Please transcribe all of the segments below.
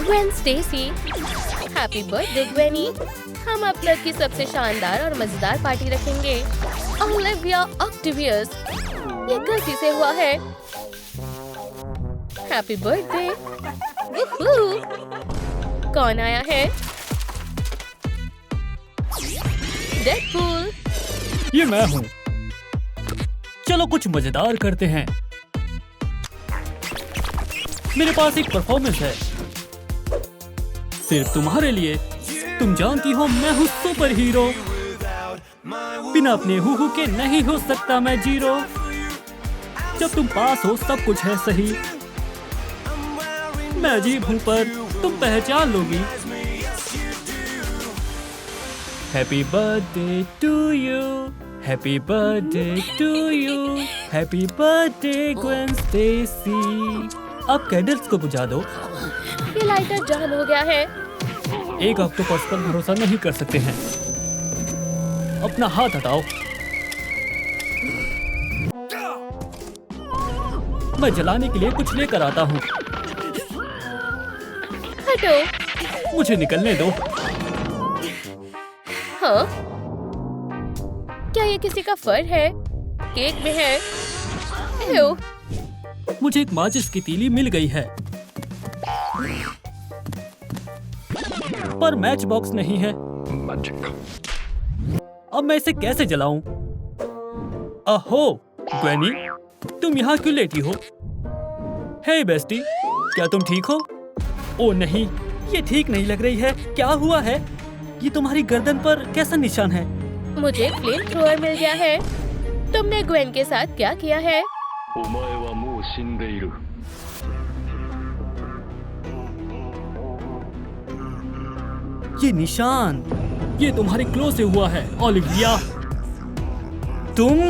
Gwen Stacy, happy birthday Gwenie. हम अब तक की सबसे शानदार और मजेदार पार्टी रखेंगे। ओलिविया ऑक्टेवियस, ये गलती से हुआ है। Happy birthday. कौन आया है? डेडपूल। ये मैं हूँ। चलो कुछ मजेदार करते हैं। मेरे पास एक परफॉर्मेंस है सिर्फ तुम्हारे लिए। तुम जानती हो मैं हूँ सुपर हीरो। बिना अपने हु के नहीं हो सकता मैं जीरो। जब तुम पास हो सब कुछ है सही। मैं अजीब हूँ पर तुम पहचान लोगी। Happy birthday to you, happy birthday to you, happy birthday Gwen Stacy. अब कैंडल्स को बुझा दो। ये लाइटर जाम हो गया है। एक ऑक्टोपस पर भरोसा नहीं कर सकते हैं। अपना हाथ हटाओ। मैं जलाने के लिए कुछ लेकर आता हूँ। हटो। मुझे निकलने दो। हाँ? क्या ये किसी का फर है? केक में है। एव। मुझे एक माचिस की तीली मिल गई है पर मैच बॉक्स नहीं है। अब मैं इसे कैसे जलाऊं? अहो ग्वेनी, तुम यहाँ क्यों लेटी हो? हे बेस्टी, क्या तुम ठीक हो? ओ नहीं, ये ठीक नहीं लग रही है। क्या हुआ है? ये तुम्हारी गर्दन पर कैसा निशान है? मुझे फ्लेम थ्रोअर मिल गया है। तुमने ग्वेन के साथ क्या किया है? ये निशान, ये तुम्हारे क्लो से हुआ है ओलिविया। तुम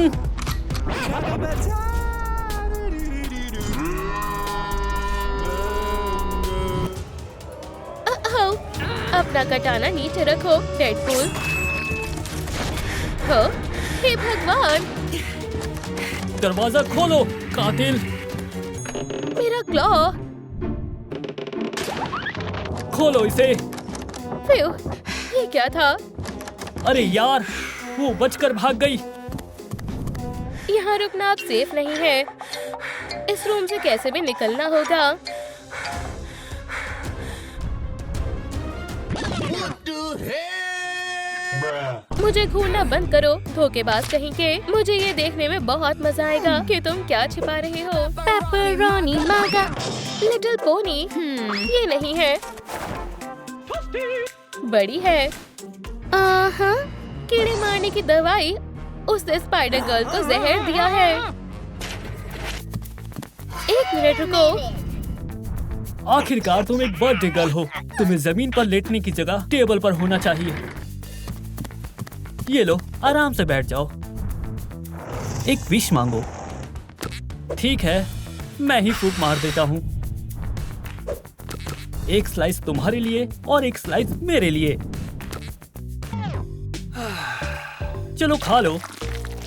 अपना कटाना नीचे रखो डेडपूल। हो, हे भगवान! दरवाजा खोलो कातिल। मेरा क्लॉ। खोलो इसे। फ्यू, ये क्या था? अरे यार, वो बचकर भाग गई। यहाँ रुकना अब सेफ नहीं है। इस रूम से कैसे भी निकलना होगा। मुझे घूरना बंद करो धोखेबाज कहीं के। मुझे ये देखने में बहुत मजा आएगा कि तुम क्या छिपा रहे हो। पेपरोनी मागा, लिटिल पोनी। ये नहीं है, बड़ी है। कीड़े मारने की दवाई। उसने स्पाइडर गर्ल को जहर दिया है। एक मिनट रुको। आखिरकार तुम एक बर्थडे गर्ल हो। तुम्हें जमीन पर लेटने की जगह टेबल पर होना चाहिए। ये लो, आराम से बैठ जाओ। एक विश मांगो। ठीक है, मैं ही फूंक मार देता हूँ। एक स्लाइस तुम्हारे लिए और एक स्लाइस मेरे लिए। चलो खा लो।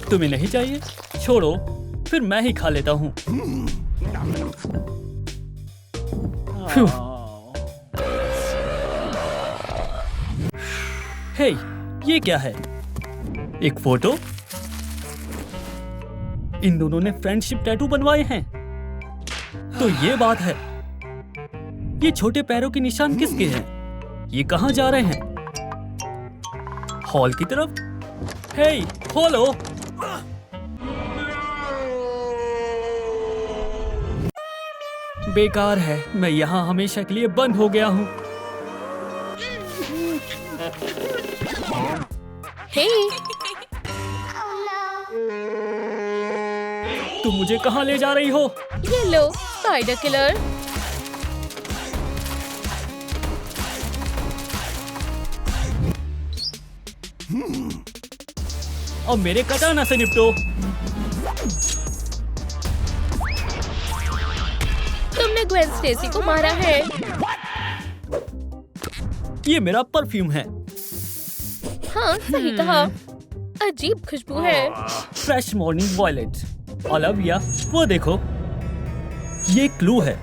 तुम्हें नहीं चाहिए? छोड़ो, फिर मैं ही खा लेता हूँ। हे, ये क्या है? एक फोटो? इन दोनों ने फ्रेंडशिप टैटू बनवाए हैं। तो ये बात है। ये छोटे पैरों के निशान किसके हैं? ये कहाँ जा रहे हैं? हॉल की तरफ? हे, खोलो। बेकार है, मैं यहाँ हमेशा के लिए बंद हो गया हूँ। हे, तुम मुझे कहाँ ले जा रही हो? ये लो, स्पाइडर किलर। अब मेरे कटाना से निपटो। तुमने ग्वेन स्टेसी को मारा है। ये मेरा परफ्यूम है। हाँ, सही कहा। अजीब खुशबू है। Fresh morning violet. ओलिविया, वो देखो, ये क्लू है।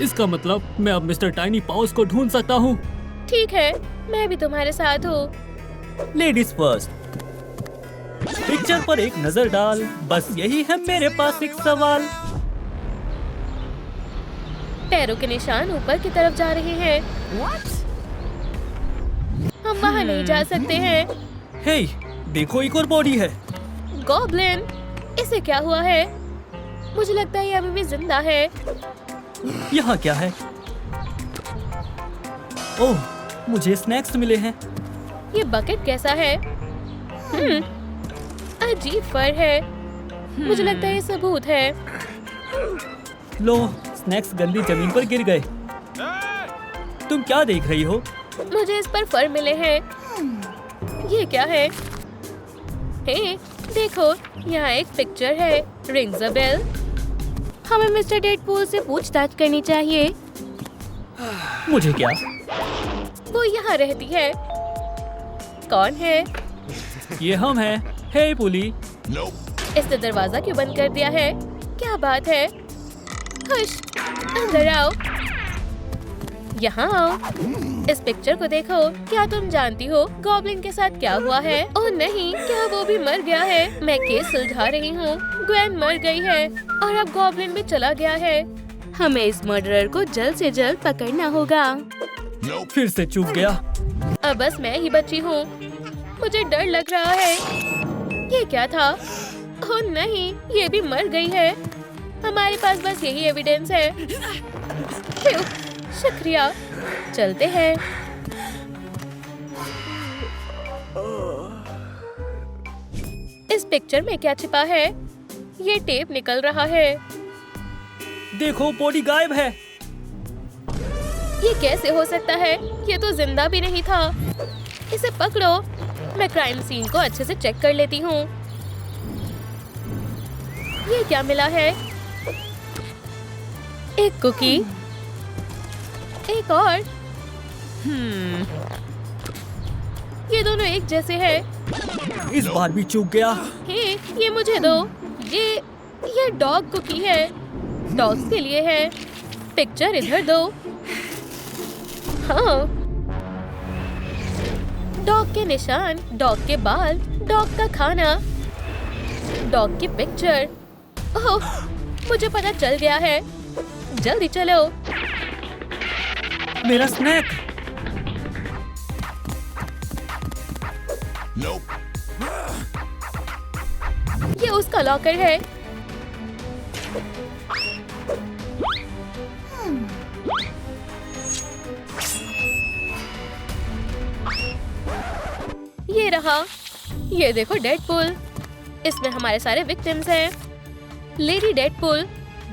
इसका मतलब मैं अब मिस्टर टाइनी पाउस को ढूंढ सकता हूँ। ठीक है, मैं भी तुम्हारे साथ हूँ। Ladies first. पिक्चर पर एक नजर डाल, बस यही है मेरे पास एक सवाल। पैरों के निशान ऊपर की तरफ जा रहे हैं। हम वहाँ नहीं जा सकते हैं। हे, देखो एक और बॉडी है। गॉब्लिन, इसे क्या हुआ है? मुझे लगता है ये अभी भी जिंदा है। यहाँ क्या है? ओह, मुझे स्नैक्स मिले हैं। ये बकेट कैसा है? अजीब फर है। मुझे लगता है ये सबूत है। लो, स्नैक्स गंदी जमीन पर गिर गए। तुम क्या देख रही हो? मुझे इस पर फर मिले हैं। ये क्या है? हे, देखो, यहाँ एक पिक्चर है। Rings a bell. हमें मिस्टर डेडपूल से पूछताछ करनी चाहिए। मुझे क्या? वो यहाँ रहती है। कौन है? ये हम हैं। हे पुली। इसने दरवाजा क्यों बंद कर दिया है? क्या बात है? हुश, अंदर आओ। यहाँ आओ। इस पिक्चर को देखो। क्या तुम जानती हो गॉब्लिन के साथ क्या हुआ है? ओह नहीं, क्या वो भी मर गया है? मैं केस सुलझा रही हूँ। ग्वेन मर गई है और अब गॉब्लिन भी चला गया है। हमें इस मर्डरर को जल्द से जल्द पकड़ना होगा। फिर से चूक गया। अब बस मैं ही बची हूँ। मुझे डर लग रहा है। ये क्या था? ओह नहीं, ये भी मर गई है। हमारे पास बस यही एविडेंस है। फ्यू, शुक्रिया। चलते हैं। इस पिक्चर में क्या छिपा है? ये टेप निकल रहा है। देखो, बॉडी गायब है। ये कैसे हो सकता है? ये तो जिंदा भी नहीं था। इसे पकड़ो। मैं क्राइम सीन को अच्छे से चेक कर लेती हूँ। ये क्या मिला है? एक कुकी, एक और। ये दोनों एक जैसे हैं। इस बार भी चूक गया। हे, ये मुझे दो। ये डॉग कुकी है। डॉग्स के लिए है। पिक्चर इधर दो। हाँ, डॉग के निशान, डॉग के बाल, डॉग का खाना, डॉग की पिक्चर। ओह, मुझे पता चल गया है। जल्दी चलो। मेरा स्नैक। ये उसका लॉकर है। ये रहा। ये देखो डेडपूल। इसमें हमारे सारे विक्टिम्स हैं। Lady Deadpool,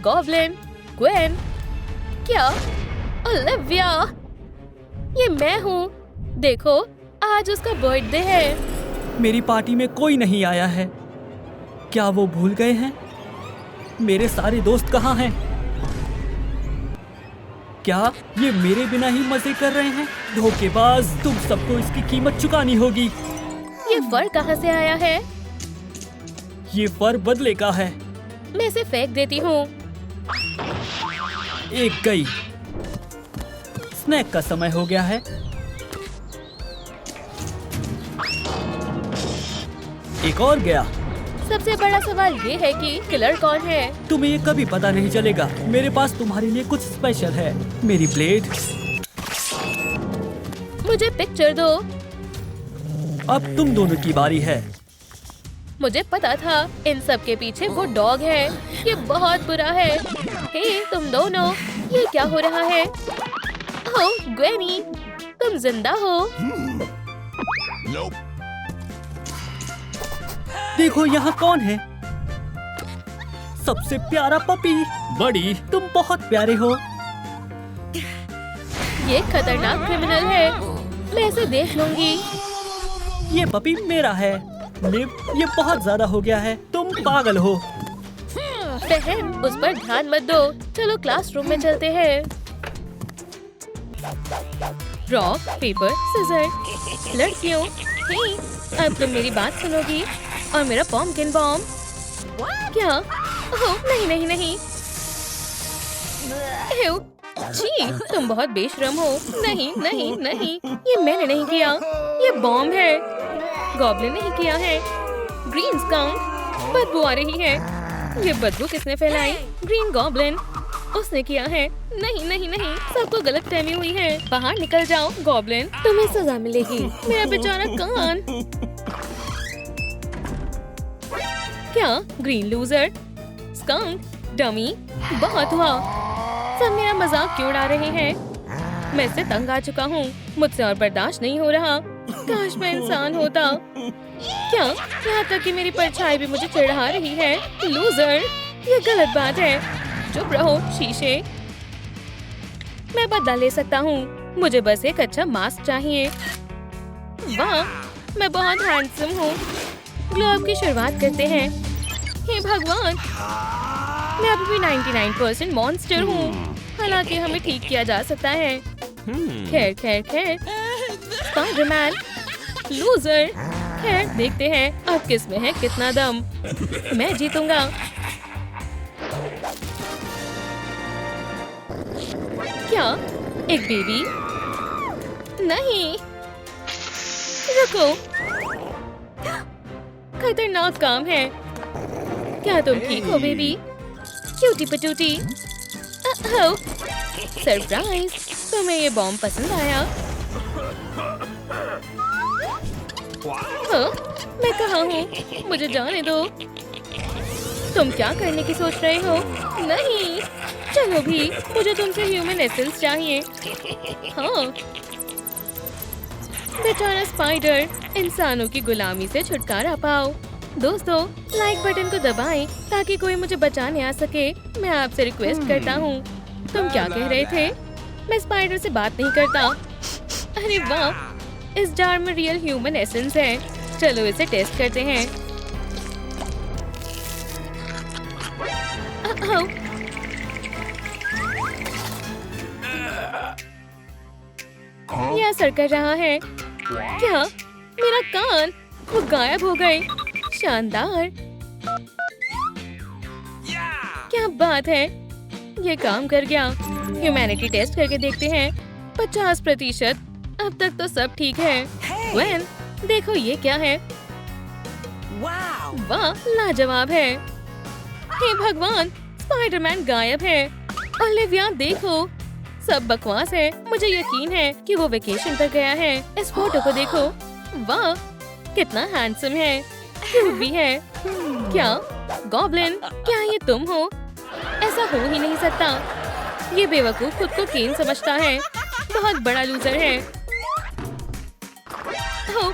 goblin, Gwen. क्या? ओलिविया, ये मैं हूँ। देखो, आज उसका बर्थडे है। मेरी पार्टी में कोई नहीं आया है। क्या वो भूल गए हैं? मेरे सारे दोस्त कहाँ हैं? क्या ये मेरे बिना ही मजे कर रहे हैं? धोखेबाज, तुम सबको इसकी कीमत चुकानी होगी। ये फर कहाँ से आया है? ये फर बदले का है। मैं इसे फेंक देती हूँ। एक गई। स्नैक का समय हो गया है। एक और गया। सबसे बड़ा सवाल ये है कि किलर कौन है? तुम्हें ये कभी पता नहीं चलेगा। मेरे पास तुम्हारे लिए कुछ स्पेशल है। मेरी ब्लेड। मुझे पिक्चर दो। अब तुम दोनों की बारी है। मुझे पता था इन सब के पीछे वो डॉग है। ये बहुत बुरा है। हे, तुम दोनों, ये क्या हो रहा है? ओह, ग्वेनी, तुम जिंदा हो? देखो यहाँ कौन है? सबसे प्यारा पपी। बड़ी, तुम बहुत प्यारे हो। ये खतरनाक क्रिमिनल है। मैं इसे देख लूंगी। ये पपी मेरा है। लिव, ये बहुत ज्यादा हो गया है। तुम पागल हो। बहन, उस पर ध्यान मत दो। चलो क्लासरूम में चलते हैं। Rock, paper, scissor. लड़कियों, हे, अब तुम मेरी बात सुनोगी और मेरा पॉम्पकिन बॉम्ब। क्या? ओह, नहीं नहीं नहीं। एव, जी, तुम बहुत बेशरम हो। नहीं नहीं नहीं, ये मैंने नहीं किया, ये बॉम्ब है। गॉब्लिन ने ही किया है। ग्रीन स्काउंट, बदबू आ रही है। ये बदबू किसने फैलाई? ग्रीन गॉब्लिन, उसने किया है। नहीं नहीं नहीं, सबको गलतफहमी हुई है। बाहर निकल जाओ गॉब्लिन, तुम्हें सजा मिलेगी। मेरा बेचारा कान। क्या? ग्रीन लूजर, स्काउंट, डमी, बहुत हुआ। सब मेरा मजाक क्यों उड़ा रहे हैं? मैं इससे तंग आ चुका हूँ, मुझसे और बर्दाश्त नहीं हो रहा। काश मैं इंसान होता। क्या? यहाँ तक कि मेरी परछाई भी मुझे चिढ़ा रही है। लूजर, ये गलत बात है। चुप रहो शीशे। मैं बदला ले सकता हूँ, मुझे बस एक अच्छा मास्क चाहिए। वाह, मैं बहुत हैंडसम हूँ। ग्लो अप की शुरुआत करते हैं। हे भगवान, मैं अभी भी 99% मॉन्स्टर हूँ। हालांकि हमें ठीक किया जा सकता है। खैर खैर खैर, स्पाइडरमैन, लूजर। खैर देखते हैं अब किस में है कितना दम। मैं जीतूंगा। क्या? एक बेबी? नहीं, रुको, खतरनाक काम है। क्या तुम ठीक हो बेबी? क्यूटी पटूटी। सरप्राइज, तुम्हें ये बॉम्ब पसंद आया? हाँ, मैं कहाँ हूँ? मुझे जाने दो। तुम क्या करने की सोच रहे हो? नहीं, चलो भी, मुझे तुमसे ह्यूमन एसेंस चाहिए। हाँ, बेचारा स्पाइडर, इंसानों की गुलामी से छुटकारा पाओ। दोस्तों, लाइक बटन को दबाएं ताकि कोई मुझे बचाने आ सके। मैं आपसे रिक्वेस्ट करता हूँ। तुम क्या कह रहे थे? मैं स्पाइडर से बात नहीं करता। अरे वाह, इस जार में रियल ह्यूमन एसेंस है। चलो इसे टेस्ट करते हैं। ये असर कर रहा है। क्या? मेरा कान, वो गायब हो गए। शानदार, क्या बात है, ये काम कर गया। ह्यूमैनिटी टेस्ट करके देखते हैं। 50%। अब तक तो सब ठीक है। ग्वेन, देखो ये क्या है। वाह, लाजवाब है। हे भगवान, स्पाइडरमैन गायब है। ओलिविया देखो, सब बकवास है। मुझे यकीन है कि वो वेकेशन पर गया है। इस फोटो को देखो। वाह, कितना हैंडसम है, क्यूट भी है। क्या? गॉब्लिन, क्या ये तुम हो? ऐसा हो ही नहीं सकता। ये बेवकूफ खुद को केन समझता है। बहुत बड़ा लूजर है। हो,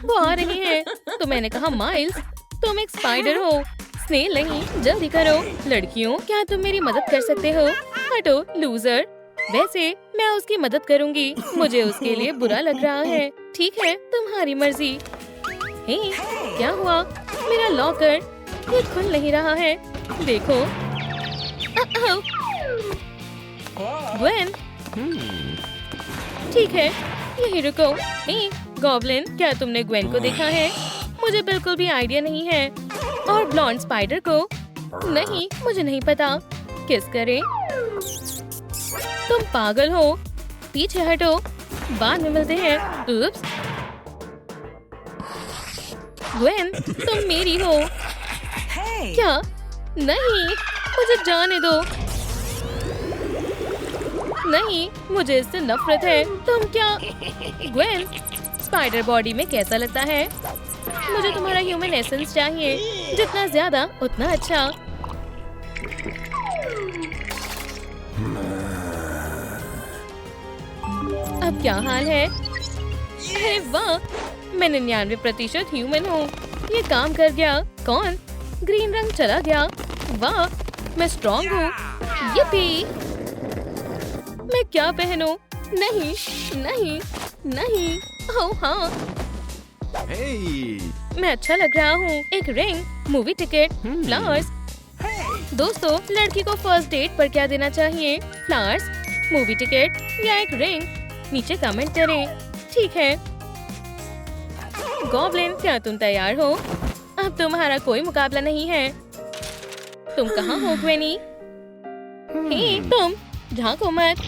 वो आ रही है। तो मैंने कहा माइल्स, तुम एक स्पाइडर हो, स्नेल नहीं। जल्दी करो लड़कियों, क्या तुम मेरी मदद कर सकते हो? हटो लूजर। वैसे मैं उसकी मदद करूंगी, मुझे उसके लिए बुरा लग रहा है। ठीक है, तुम्हारी मर्जी। हे, क्या हुआ? मेरा लॉकर, ये खुल नहीं रहा है। देखो। ग्वेन, ठीक है, यही रुको। हे, गॉब्लिन, क्या तुमने ग्वेन को देखा है? मुझे बिल्कुल भी आइडिया नहीं है। और ब्लॉन्ड स्पाइडर को? नहीं, मुझे नहीं पता। किस करे? तुम पागल हो, पीछे हटो, बाद में मिलते हैं। उप्स। ग्वेन, तुम मेरी हो। क्या? नहीं, मुझे जाने दो। नहीं, मुझे इससे नफरत है। तुम क्या? ग्वेन, स्पाइडर बॉडी में कैसा लगता है? मुझे तुम्हारा ह्यूमन एसेंस चाहिए, जितना ज्यादा उतना अच्छा। अब क्या हाल है? अरे वाह, मैं 99% ह्यूमन हूँ। ये काम कर गया। कौन? ग्रीन रंग चला गया। वाह, मैं स्ट्रॉन्ग हूँ। yippee! मैं क्या पहनूं? नहीं नहीं नहीं। ओह हाँ, मैं अच्छा लग रहा हूँ। एक रिंग, मूवी टिकट, फ्लावर्स। दोस्तों, लड़की को फर्स्ट डेट पर क्या देना चाहिए? फ्लावर्स, मूवी टिकट या एक रिंग? नीचे कमेंट करें। ठीक है। गॉब्लिन, क्या तुम तैयार हो? अब तुम्हारा कोई मुकाबला नहीं है। तुम कहाँ हो ग्वेनी? हे, तुम झांको मत।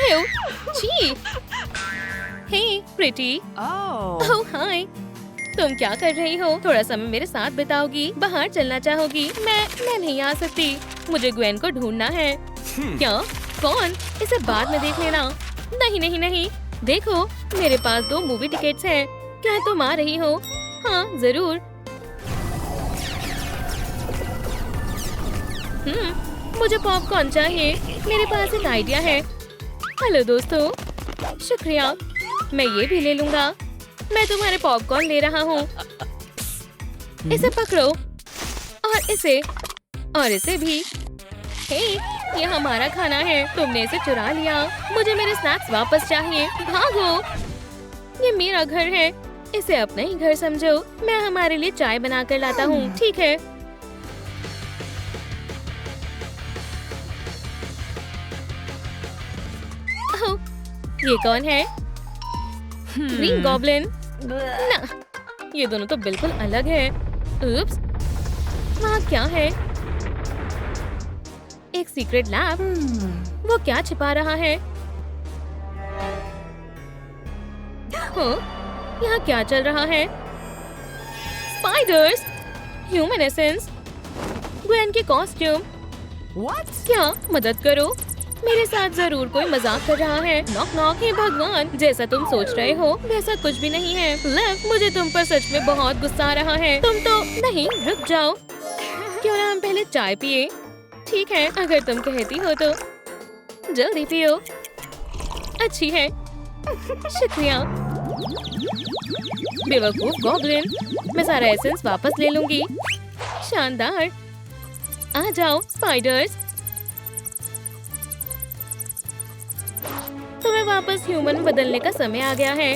एव, छी। हे प्रिटी। ओह हाय, तुम क्या कर रही हो? थोड़ा समय मेरे साथ बिताओगी? बाहर चलना चाहोगी? मैं नहीं आ सकती, मुझे ग्वेन को ढूंढना है। क्या? कौन? इसे बाद में देख लेना। नहीं नहीं नहीं, देखो मेरे पास 2 मूवी टिकट्स हैं। क्या तुम आ रही हो? हाँ जरूर। मुझे पॉपकॉर्न चाहिए। मेरे पास एक आइडिया है। हेलो दोस्तों, शुक्रिया, मैं ये भी ले लूंगा। मैं तुम्हारे पॉपकॉर्न ले रहा हूँ। इसे पकड़ो और इसे भी। हे, ये हमारा खाना है, तुमने इसे चुरा लिया। मुझे मेरे स्नैक्स वापस चाहिए। भागो, ये मेरा घर है, इसे अपना ही घर समझो। मैं हमारे लिए चाय बना कर लाता हूँ, ठीक है? ओह, ये कौन है? Green goblin? ना, ये दोनों तो बिल्कुल अलग है। उप्स, वहाँ क्या है? एक सीक्रेट लैब? वो क्या छिपा रहा है? यहाँ क्या चल रहा है? स्पाइडर्स, ह्यूमन एसेंस, ग्वेन के कॉस्ट्यूम। क्या? मदद करो, मेरे साथ जरूर कोई मजाक कर रहा है। Knock knock. हे भगवान, जैसा तुम सोच रहे हो वैसा कुछ भी नहीं है। लिव, मुझे तुम पर सच में बहुत गुस्सा आ रहा है। तुम तो नहीं, रुक जाओ। क्यों ना हम पहले चाय पिए? ठीक है, अगर तुम कहती हो तो। जल्दी पियो। अच्छी है, शुक्रिया। बेवकूफ गॉब्लिन, मैं सारा एसेंस वापस ले लूंगी। शानदार, आ जाओ स्पाइडर्स। तुम्हें वापस ह्यूमन में बदलने का समय आ गया है।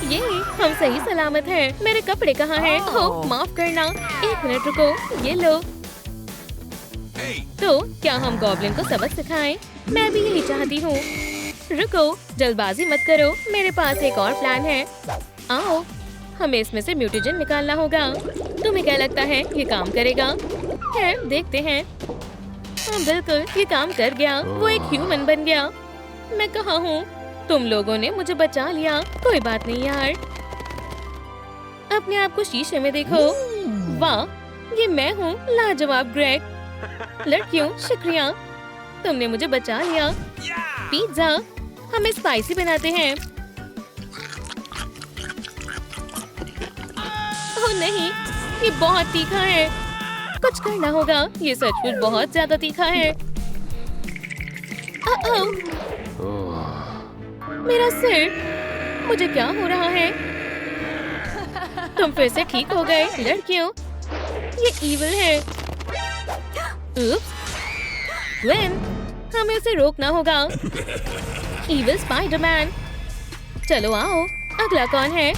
ये, हम सही सलामत हैं। मेरे कपड़े कहाँ हैं? ओह, माफ करना, 1 मिनट रुको, ये लो। तो क्या हम गॉब्लिन को सबक सिखाएं? मैं भी यही चाहती हूँ। रुको, जल्दबाजी मत करो, मेरे पास एक और प्लान है। आओ, हमें इसमें से म्यूटेजन निकालना होगा। तुम्हें क्या लगता है ये काम करेगा? खैर, देखते हैं। हाँ बिल्कुल, ये काम कर गया। वो एक ह्यूमन बन गया। मैं कहाँ हूँ? तुम लोगों ने मुझे बचा लिया। कोई बात नहीं यार। अपने आप को शीशे में देखो। वाह, ये मैं हूँ, लाजवाब ग्रेग। लड़कियों, शुक्रिया, तुमने मुझे बचा लिया। पिज्जा, हमें स्पाइसी बनाते हैं। ओह नहीं, ये बहुत तीखा है। कुछ करना होगा, ये सचमुच बहुत ज्यादा तीखा है। मेरा सिर, मुझे क्या हो रहा है? तुम फिर से ठीक हो गए? लड़कियों, ये ईविल है। उप्स, ग्वेन, हमें उसे रोकना होगा। Evil Spiderman. चलो आओ, अगला कौन है?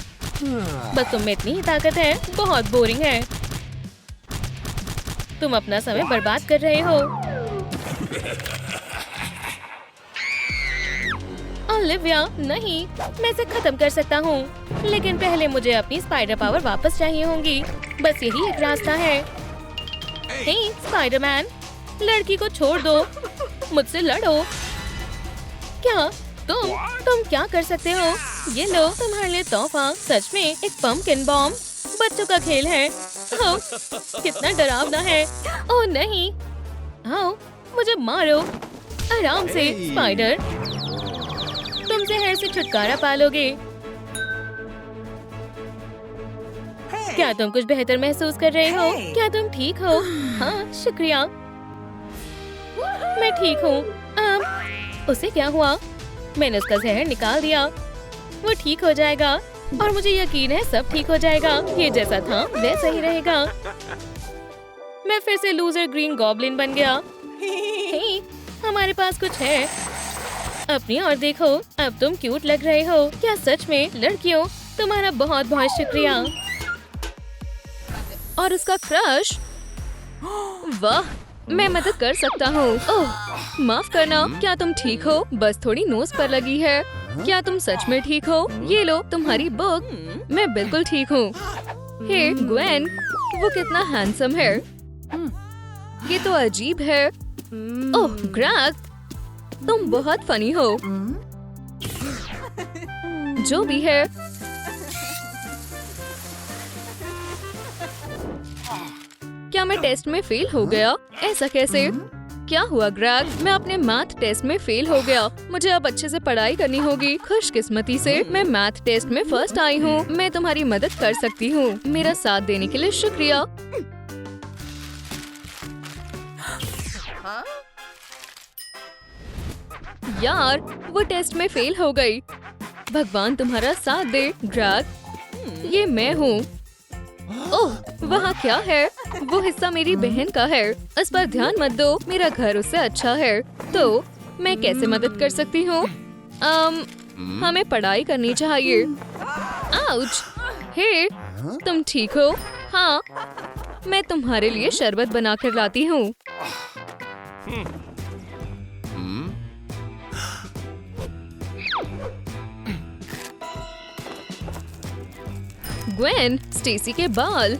बस तुम में इतनी ही ताकत है, बहुत बोरिंग है। तुम अपना समय बर्बाद कर रहे हो। ओलिविया, नहीं, मैं इसे खत्म कर सकता हूँ, लेकिन पहले मुझे अपनी स्पाइडर पावर वापस चाहिए होंगी। बस यही एक रास्ता है। हे स्पाइडरमैन, लड़की को छोड़ दो, मुझसे लड़ो। क्या? तुम क्या कर सकते हो? ये लो तुम्हारे लिए तोहफा। सच में एक पंपकिन बॉम्ब। बच्चों का खेल है। ओह, कितना डरावना है। ओह नहीं, आओ मुझे मारो आराम से। स्पाइडर, तुम जहर से छुटकारा पालोगे। क्या तुम कुछ बेहतर महसूस कर रहे हो? क्या तुम ठीक हो? हाँ शुक्रिया, मैं ठीक हूँ। उसे क्या हुआ? मैंने उसका जहर निकाल दिया। वो ठीक हो जाएगा और मुझे यकीन है सब ठीक हो जाएगा। ये जैसा था वैसा ही रहेगा। मैं फिर से लूजर ग्रीन गॉब्लिन बन गया। हे, हमारे पास कुछ है। अपनी और देखो, अब तुम क्यूट लग रहे हो। क्या सच में? लड़कियों, तुम्हारा बहुत बहुत शुक्रिया। और उसका क्रश, वाह, मैं मदद कर सकता हूँ। ओह माफ करना, क्या तुम ठीक हो? बस थोड़ी नोज पर लगी है। क्या तुम सच में ठीक हो? ये लो तुम्हारी बुक। मैं बिल्कुल ठीक हूँ। हे ग्वेन, वो कितना हैंडसम है। ये तो अजीब है। ओह ग्रैग, तुम बहुत फनी हो। जो भी है। क्या मैं टेस्ट में फेल हो गया? ऐसा कैसे? क्या हुआ ग्रैग? मैं अपने मैथ टेस्ट में फेल हो गया। मुझे अब अच्छे से पढ़ाई करनी होगी। खुशकिस्मती से मैं मैथ टेस्ट में फर्स्ट आई हूँ। मैं तुम्हारी मदद कर सकती हूँ। मेरा साथ देने के लिए शुक्रिया। यार, वो टेस्ट में फेल हो गई। भगवान तुम्हारा साथ दे ग्रैग। ये मैं हूँ। ओह, वहाँ क्या है? वो हिस्सा मेरी बहन का है। उस पर ध्यान मत दो। मेरा घर उससे अच्छा है। तो मैं कैसे मदद कर सकती हूँ? हमें पढ़ाई करनी चाहिए। आउच! हे, तुम ठीक हो? हाँ, मैं तुम्हारे लिए शरबत बनाकर लाती हूँ। ग्वेन, स्टेसी के बाल।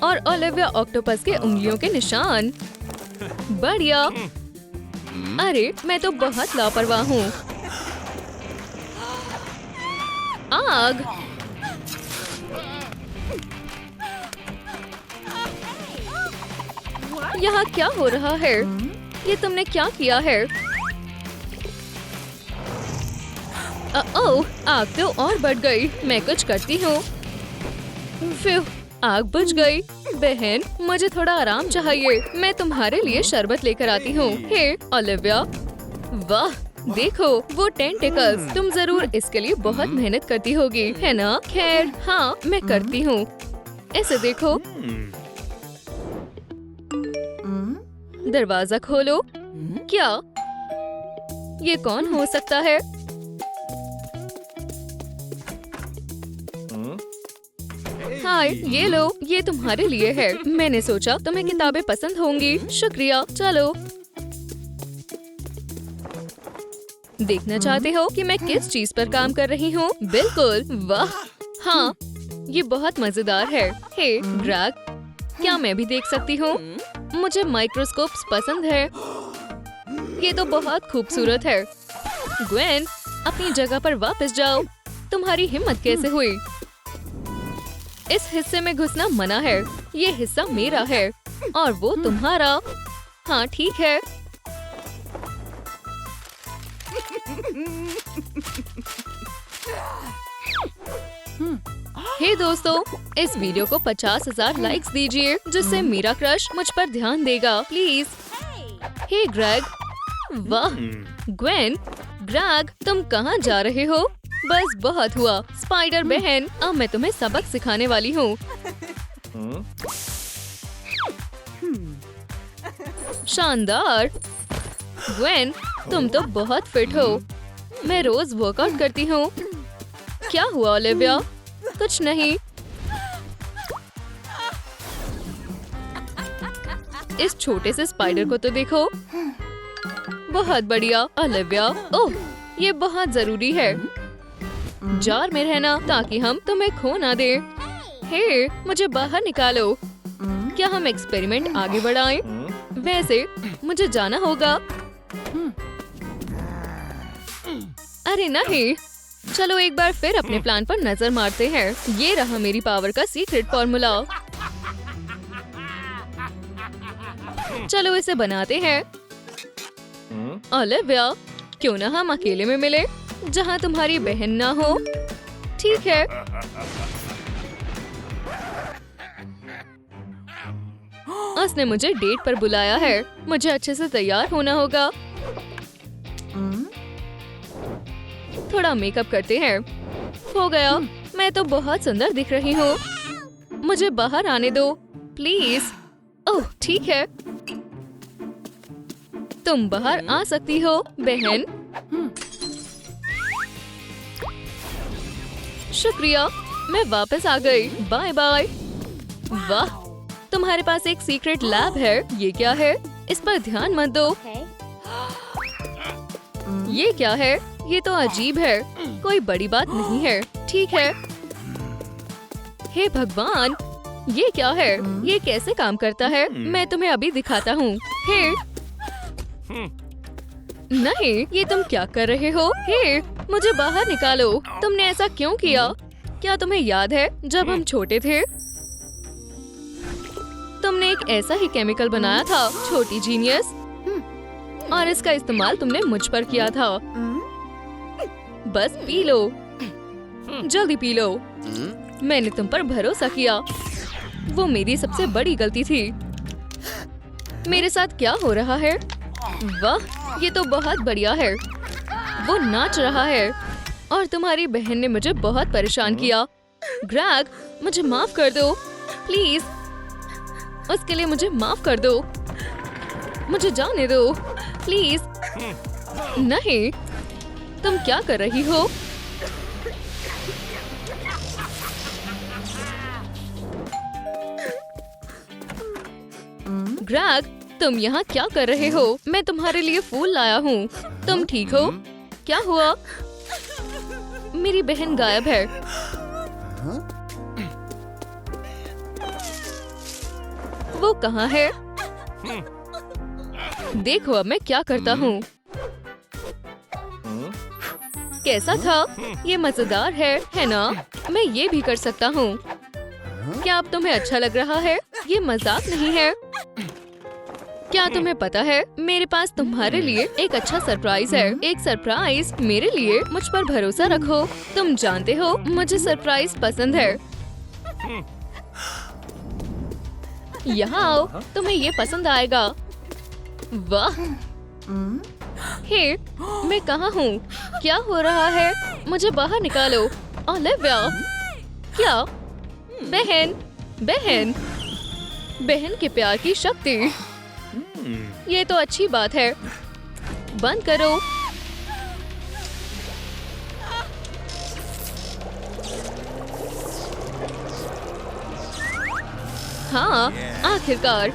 और ओलिविया ऑक्टोपस के उंगलियों के निशान। बढ़िया। अरे, मैं तो बहुत लापरवाह हूँ। आग। यहाँ क्या हो रहा है? ये तुमने क्या किया है? ओह, आग तो और बढ़ गई। मैं कुछ करती हूँ। फिर आग बुझ गई। बहन, मुझे थोड़ा आराम चाहिए। मैं तुम्हारे लिए शरबत लेकर आती हूँ। हे ओलिविया, वाह, देखो वो टेंटिकल्स। तुम जरूर इसके लिए बहुत मेहनत करती होगी, है ना? खैर, हाँ, मैं करती हूँ। ऐसे देखो। दरवाजा खोलो। क्या? ये कौन हो सकता है? हाय, ये लो, ये तुम्हारे लिए है। मैंने सोचा तुम्हें किताबें पसंद होंगी। शुक्रिया। चलो। देखना चाहते हो कि मैं किस चीज पर काम कर रही हूँ? बिल्कुल। वाह, हाँ, ये बहुत मजेदार है। हे ग्रैग, क्या मैं भी देख सकती हूँ? मुझे माइक्रोस्कोप्स पसंद है। ये तो बहुत खूबसूरत है। ग्वेन, अपनी जगह पर वापस जाओ। तुम्हारी हिम्मत कैसे हुई? इस हिस्से में घुसना मना है। ये हिस्सा मेरा है और वो तुम्हारा। हाँ, ठीक है। हे दोस्तों, इस वीडियो को 50,000 लाइक्स दीजिए, जिससे मेरा क्रश मुझ पर ध्यान देगा, प्लीज। हे ग्रेग, वाह। ग्वेन, ग्रेग, तुम कहाँ जा रहे हो? बस बहुत हुआ। स्पाइडर बहन, अब मैं तुम्हें सबक सिखाने वाली हूँ। शानदार। ग्वेन, तुम तो बहुत फिट हो। मैं रोज वर्कआउट करती हूँ। क्या हुआ ओलिविया? कुछ नहीं। इस छोटे से स्पाइडर को तो देखो। बहुत बढ़िया ओलिविया। ओह, ये बहुत जरूरी है। जार में रहना ताकि हम तुम्हें खो ना दे। हे, मुझे बाहर निकालो। क्या हम एक्सपेरिमेंट आगे बढ़ाएं? वैसे मुझे जाना होगा। अरे नहीं, चलो एक बार फिर अपने प्लान पर नजर मारते हैं। ये रहा मेरी पावर का सीक्रेट फॉर्मूला। चलो इसे बनाते हैं। ओलिविया, क्यों ना हम अकेले में मिले, जहाँ तुम्हारी बहन ना हो? ठीक है। उसने मुझे डेट पर बुलाया है। मुझे अच्छे से तैयार होना होगा। थोड़ा मेकअप करते हैं। हो गया। मैं तो बहुत सुंदर दिख रही हूँ। मुझे बाहर आने दो, प्लीज। ओह, ठीक है। तुम बाहर आ सकती हो, बहन। शुक्रिया, मैं वापस आ गई। Bye bye. वाह, तुम्हारे पास एक सीक्रेट लैब है। ये क्या है? इस पर ध्यान मत दो। ये क्या है? ये तो अजीब है। कोई बड़ी बात नहीं है। ठीक है। हे भगवान, ये क्या है? ये कैसे काम करता है? मैं तुम्हें अभी दिखाता हूँ। हे, नहीं, ये तुम क्या कर रहे हो? हे, मुझे बाहर निकालो। तुमने ऐसा क्यों किया? क्या तुम्हें याद है जब हम छोटे थे? तुमने एक ऐसा ही केमिकल बनाया था, छोटी जीनियस, और इसका इस्तेमाल तुमने मुझ पर किया था। बस पी लो, जल्दी पी लो। मैंने तुम पर भरोसा किया। वो मेरी सबसे बड़ी गलती थी। मेरे साथ क्या हो रहा है? वाह, ये तो बहुत बढ़िया है। वो नाच रहा है और तुम्हारी बहन ने मुझे बहुत परेशान किया। ग्रैग, मुझे माफ कर दो प्लीज। उसके लिए मुझे माफ कर दो। मुझे जाने दो प्लीज। नहीं, तुम क्या कर रही हो? ग्रैग, तुम यहाँ क्या कर रहे हो? मैं तुम्हारे लिए फूल लाया हूँ। तुम ठीक हो? क्या हुआ? मेरी बहन गायब है। वो कहाँ है? देखो अब मैं क्या करता हूँ। कैसा था? ये मजेदार है ना? मैं ये भी कर सकता हूँ। क्या अब तुम्हें अच्छा लग रहा है? ये मजाक नहीं है। क्या तुम्हें पता है, मेरे पास तुम्हारे लिए एक अच्छा सरप्राइज है। एक सरप्राइज मेरे लिए। मुझ पर भरोसा रखो। तुम जानते हो मुझे सरप्राइज पसंद है। यहाँ आओ, तुम्हें ये पसंद आएगा। वाह! हे, मैं कहाँ हूँ? क्या हो रहा है? मुझे बाहर निकालो। ओलिविया! क्या? बहन, बहन, बहन के प्यार की शक्ति। ये तो अच्छी बात है। बंद करो। हाँ, आखिरकार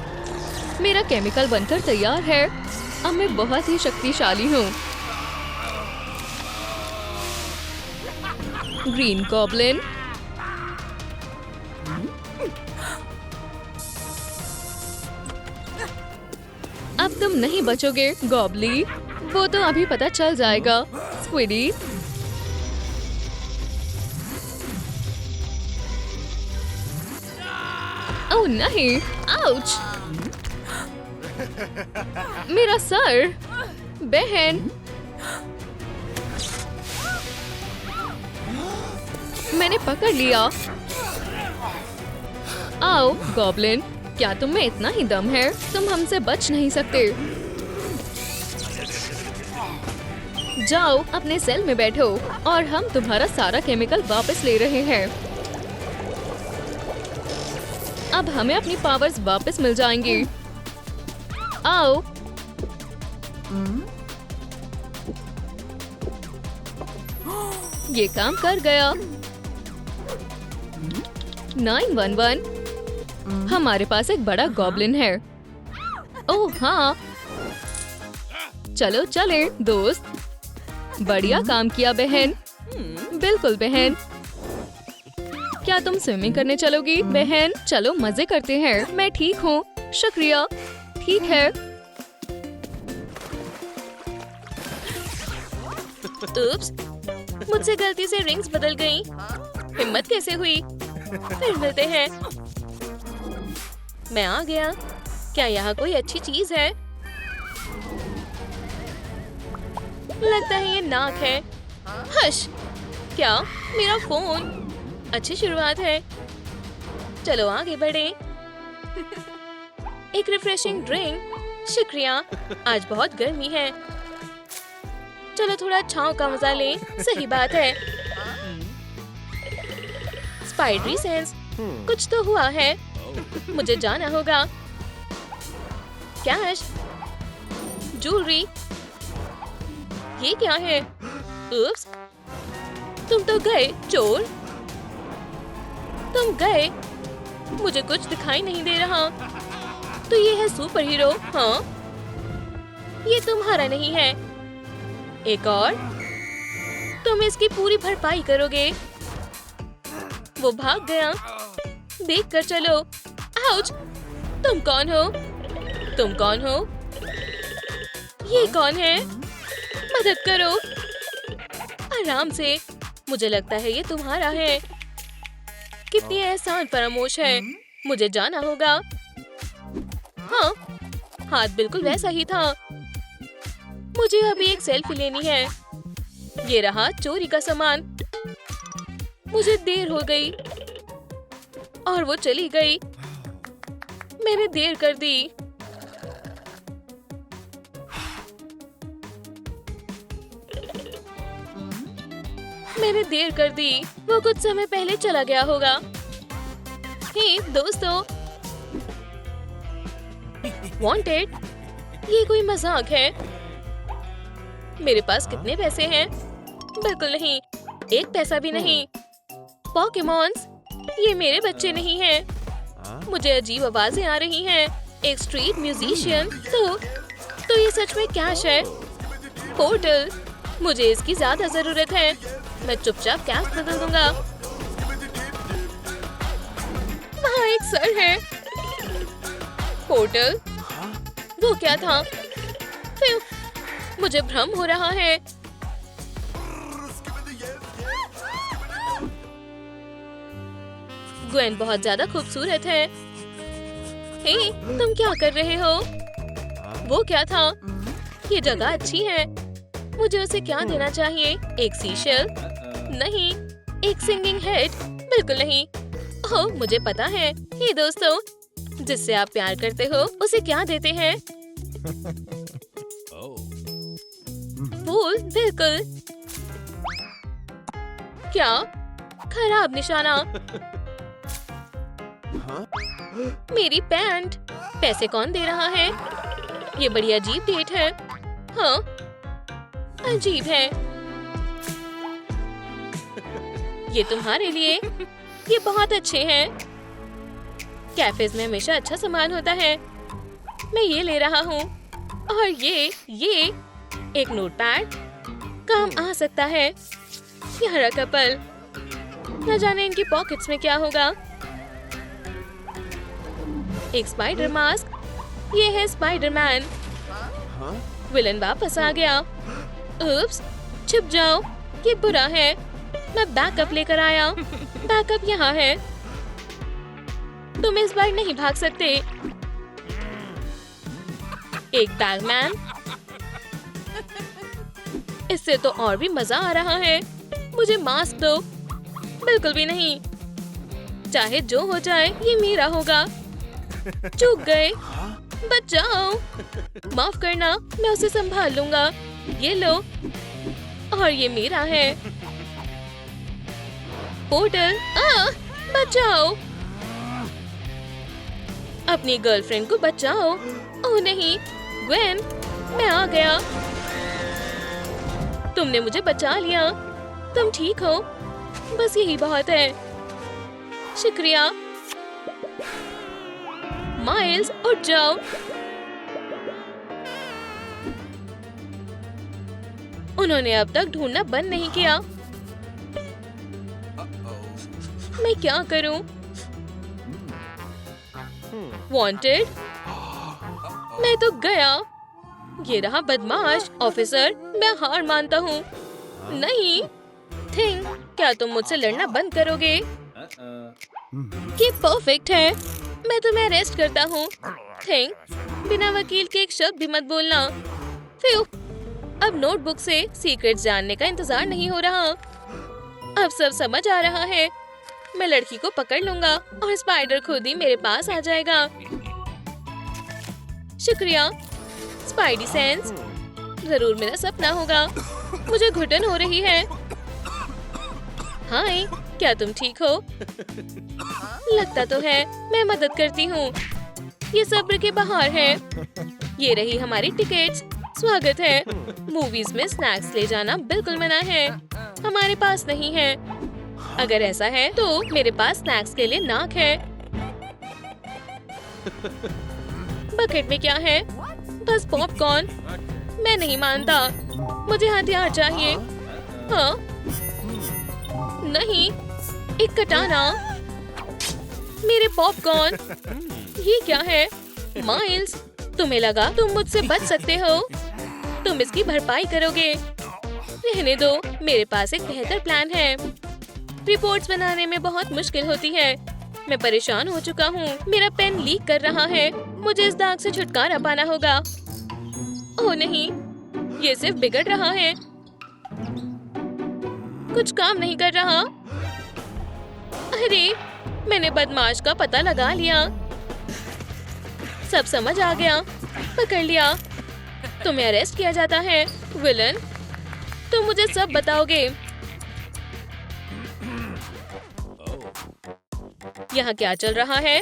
मेरा केमिकल बनकर तैयार है। अब मैं बहुत ही शक्तिशाली हूँ। ग्रीन गॉब्लिन, अब तुम नहीं बचोगे गॉबली। वो तो अभी पता चल जाएगा। स्क्विडी, ओह नहीं, आउच! मेरा सर। बहन, मैंने पकड़ लिया। आओ गॉब्लिन, क्या तुम में इतना ही दम है? तुम हमसे बच नहीं सकते। जाओ अपने सेल में बैठो और हम तुम्हारा सारा केमिकल वापस ले रहे हैं। अब हमें अपनी पावर्स वापस मिल जाएंगी। आओ। ये काम कर गया। 911, हमारे पास एक बड़ा गॉब्लिन है। ओह हाँ, चलो चले दोस्त। बढ़िया काम किया बहन। बिल्कुल बहन। क्या तुम स्विमिंग करने चलोगी बहन? चलो मजे करते हैं। मैं ठीक हूँ, शुक्रिया। ठीक है। उप्स, मुझसे गलती से रिंग्स बदल गईं। हिम्मत कैसे हुई? फिर मिलते हैं। मैं आ गया। क्या यहाँ कोई अच्छी चीज है? लगता है ये नाक है। हश! क्या? मेरा फोन। अच्छी शुरुआत है। चलो आगे बढ़े। एक रिफ्रेशिंग ड्रिंक। शुक्रिया। आज बहुत गर्मी है। चलो थोड़ा छांव का मजा लें। सही बात है। स्पाइडरी सेंस। कुछ तो हुआ है। मुझे जाना होगा। Cash, jewellery. ये क्या है? उप्स, तुम तो गए चोर। तुम गए। मुझे कुछ दिखाई नहीं दे रहा। तो ये है सुपर हीरो। हाँ, ये तुम्हारा नहीं है। एक और, तुम इसकी पूरी भरपाई करोगे। वो भाग गया। देख कर चलो। आउच! तुम कौन हो? तुम कौन हो? ये कौन है? मदद करो। आराम से। मुझे लगता है ये तुम्हारा है। कितनी एहसान फरामोश है। मुझे जाना होगा। हाँ, हाथ बिल्कुल वैसा ही था। मुझे अभी एक सेल्फी लेनी है। ये रहा चोरी का सामान। मुझे देर हो गई और वो चली गई। मैंने देर कर दी। मैंने देर कर दी। वो कुछ समय पहले चला गया होगा। हे दोस्तों, वांटेड, ये कोई मजाक है? मेरे पास कितने पैसे हैं? बिल्कुल नहीं, एक पैसा भी नहीं। पोकेमॉन्स, ये मेरे बच्चे नहीं हैं। मुझे अजीब आवाजें आ रही हैं। एक स्ट्रीट म्यूजिशियन। तो ये सच में कैश है। पोर्टल, मुझे इसकी ज्यादा जरूरत है। मैं चुपचाप कैश बदल दूंगा। वहाँ एक सर है। पोर्टल, वो क्या था? फिर मुझे भ्रम हो रहा है। ग्वेन बहुत ज्यादा खूबसूरत है। हे, तुम क्या कर रहे हो? वो क्या था? ये जगह अच्छी है। मुझे उसे क्या देना चाहिए? एक सीशेल? नहीं। एक सिंगिंग हेड? बिल्कुल नहीं। ओह, मुझे पता है। हे दोस्तों, जिससे आप प्यार करते हो उसे क्या देते हैं? फूल? बिल्कुल। क्या? खराब निशाना। मेरी पैंट। पैसे कौन दे रहा है? ये बड़ी अजीब डेट है। हाँ, अजीब है। ये तुम्हारे लिए। ये बहुत अच्छे हैं। कैफेज में हमेशा अच्छा सामान होता है। मैं ये ले रहा हूँ। और ये एक नोटपैड काम आ सकता है। ये हरा कपल, न जाने इनकी पॉकेट्स में क्या होगा। एक स्पाइडर मास्क। ये है स्पाइडरमैन। विलन वापस आ गया। उप्स, छिप जाओ। ये बुरा है। मैं बैकअप लेकर आया। बैकअप यहाँ है। तुम इस बार नहीं भाग सकते। एक बैगमैन। इससे तो और भी मजा आ रहा है। मुझे मास्क दो। बिल्कुल भी नहीं। चाहे जो हो जाए, ये मेरा होगा। चूक गए। बचाओ। माफ करना, मैं उसे संभाल लूंगा। ये लो। और ये मेरा है। पोर्टल, बचाओ। अपनी गर्लफ्रेंड को बचाओ। ओह नहीं, ग्वेन, मैं आ गया। तुमने मुझे बचा लिया। तुम ठीक हो? बस यही बहुत है। शुक्रिया। माइल्स, उठ जाओ। उन्होंने अब तक ढूंढना बंद नहीं किया। मैं क्या करूं? वांटेड? मैं तो गया। ये रहा बदमाश। ऑफिसर, मैं हार मानता हूँ। नहीं। थिंग, क्या तुम मुझसे लड़ना बंद करोगे? ये परफेक्ट है। मैं तुम्हें अरेस्ट करता हूँ। थिंग, बिना वकील के एक शब्द भी मत बोलना। फिर अब नोटबुक से सीक्रेट्स जानने का इंतजार नहीं हो रहा। अब सब समझ आ रहा है। मैं लड़की को पकड़ लूंगा और स्पाइडर खुद ही मेरे पास आ जाएगा। शुक्रिया, स्पाइडी सेंस। जरूर मेरा सपना होगा। मुझे घुटन हो रही है। हाय, क्या तुम ठीक हो? लगता तो है। मैं मदद करती हूँ। ये सब्र के बाहर है। ये रही हमारी टिकट्स। स्वागत है। मूवीज में स्नैक्स ले जाना बिल्कुल मना है। हमारे पास नहीं है। अगर ऐसा है तो मेरे पास स्नैक्स के लिए नाक है। बकेट में क्या है? बस पॉपकॉर्न। मैं नहीं मानता, मुझे हथियार चाहिए। हाँ? नहीं, एक कटाना। मेरे पॉपकॉर्न। ये क्या है? माइल्स, तुम्हें लगा तुम मुझसे बच सकते हो? तुम इसकी भरपाई करोगे। रहने दो, मेरे पास एक बेहतर प्लान है। रिपोर्ट्स बनाने में बहुत मुश्किल होती है। मैं परेशान हो चुका हूँ। मेरा पेन लीक कर रहा है। मुझे इस दाग से छुटकारा पाना होगा। ओह नहीं, ये सिर्फ बिगड़ रहा है। कुछ काम नहीं कर रहा। अरे, मैंने बदमाश का पता लगा लिया। सब समझ आ गया। पकड़ लिया। तुम्हें अरेस्ट किया जाता है, विलन। तुम मुझे सब बताओगे। यहाँ क्या चल रहा है?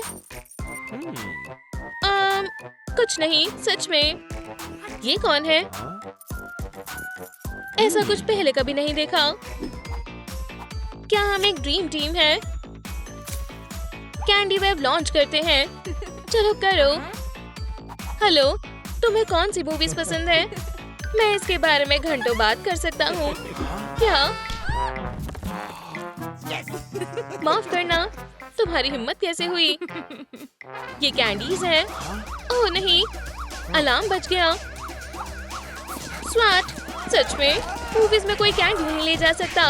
कुछ नहीं, सच में। ये कौन है? ऐसा कुछ पहले कभी नहीं देखा। क्या हम एक ड्रीम टीम है? कैंडी वेब लॉन्च करते हैं। चलो करो। हेलो, तुम्हें कौन सी मूवीज पसंद है? मैं इसके बारे में घंटों बात कर सकता हूँ। क्या? माफ करना, तुम्हारी हिम्मत कैसे हुई? ये कैंडीज हैं। ओह नहीं, अलार्म बज गया। स्वैट, सच में मूवीज में कोई कैंडी नहीं ले जा सकता।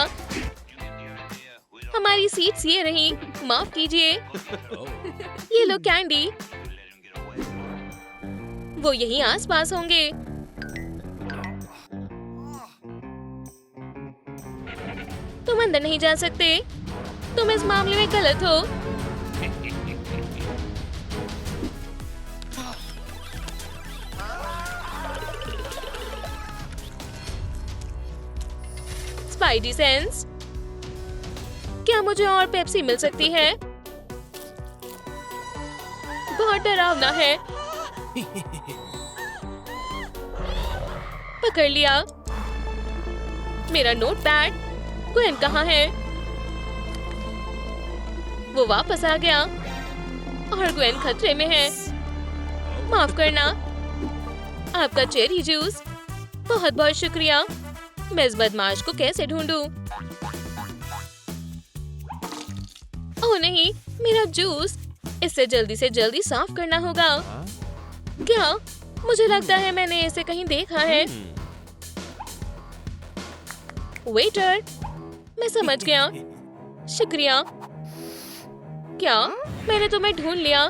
हमारी सीट्स ये रही। माफ कीजिए। ये लो कैंडी। वो यहीं आसपास होंगे। तुम अंदर नहीं जा सकते। तुम इस मामले में गलत हो। स्पाइडी सेंस, क्या मुझे और पेप्सी मिल सकती है? बहुत डरावना है। पकड़ लिया। मेरा नोटपैड। ग्वेन कहाँ है? वो वापस आ गया और ग्वेन खतरे में है। माफ करना। आपका चेरी जूस। बहुत बहुत शुक्रिया। मैं इस बदमाश को कैसे ढूंढूं? ओह नहीं, मेरा जूस। इसे जल्दी से जल्दी साफ करना होगा। क्या? मुझे लगता है मैंने इसे कहीं देखा है। वेटर, मैं समझ गया। शुक्रिया। क्या? मैंने तुम्हें ढूंढ लिया।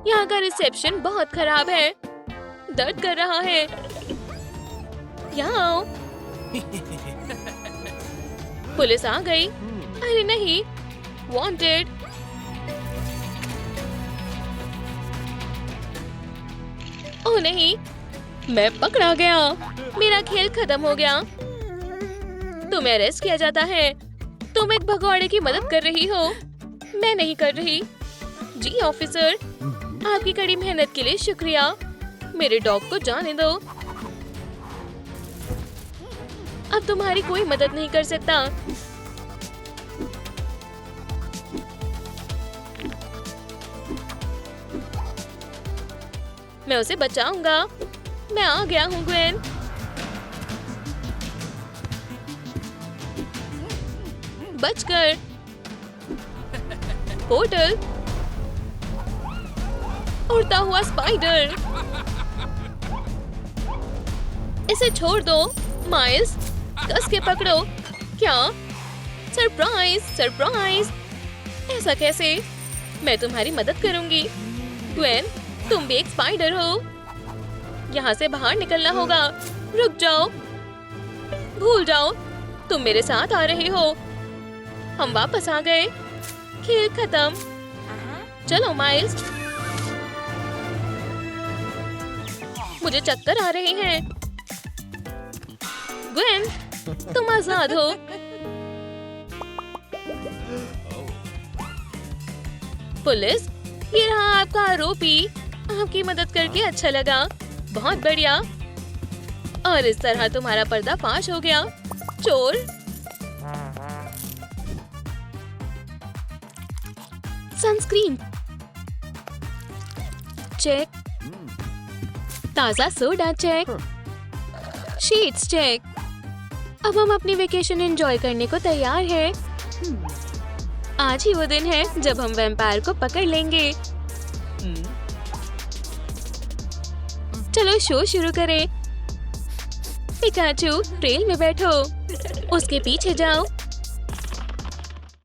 यहाँ का रिसेप्शन बहुत खराब है। दर्द कर रहा है। यहाँ आओ। पुलिस आ गई। अरे नहीं, वांटेड। ओह नहीं, मैं पकड़ा गया। मेरा खेल खत्म हो गया। तुम्हें अरेस्ट किया जाता है। तुम एक भगौड़े की मदद कर रही हो। मैं नहीं कर रही। जी ऑफिसर, आपकी कड़ी मेहनत के लिए शुक्रिया। मेरे डॉग को जाने दो। अब तुम्हारी कोई मदद नहीं कर सकता। मैं उसे बचाऊंगा। मैं आ गया हूँ ग्वेन। बचकर। पोर्टल। उड़ता हुआ स्पाइडर। इसे छोड़ दो। माइल्स, कस के पकड़ो। क्या? Surprise, surprise. ऐसा कैसे? मैं तुम्हारी मदद करूंगी। ग्वेन, तुम भी एक स्पाइडर हो। यहाँ से बाहर निकलना होगा। रुक जाओ। भूल जाओ, तुम मेरे साथ आ रहे हो। हम वापस आ गए। खेल खत्म। चलो माइल्स। मुझे चक्कर आ रहे हैं। ग्वेन, तुम आजाद हो। पुलिस, ये रहा आपका आरोपी। आपकी मदद करके अच्छा लगा। बहुत बढ़िया। और इस तरह तुम्हारा पर्दाफाश हो गया। चोर। सनस्क्रीन। चेक, ताजा सोडा चेक, शीट्स चेक। अब हम अपनी वेकेशन एंजॉय करने को तैयार हैं। आज ही वो दिन है जब हम वैम्पायर को पकड़ लेंगे। चलो शो शुरू करें। पिकाचू, ट्रेल में बैठो, उसके पीछे जाओ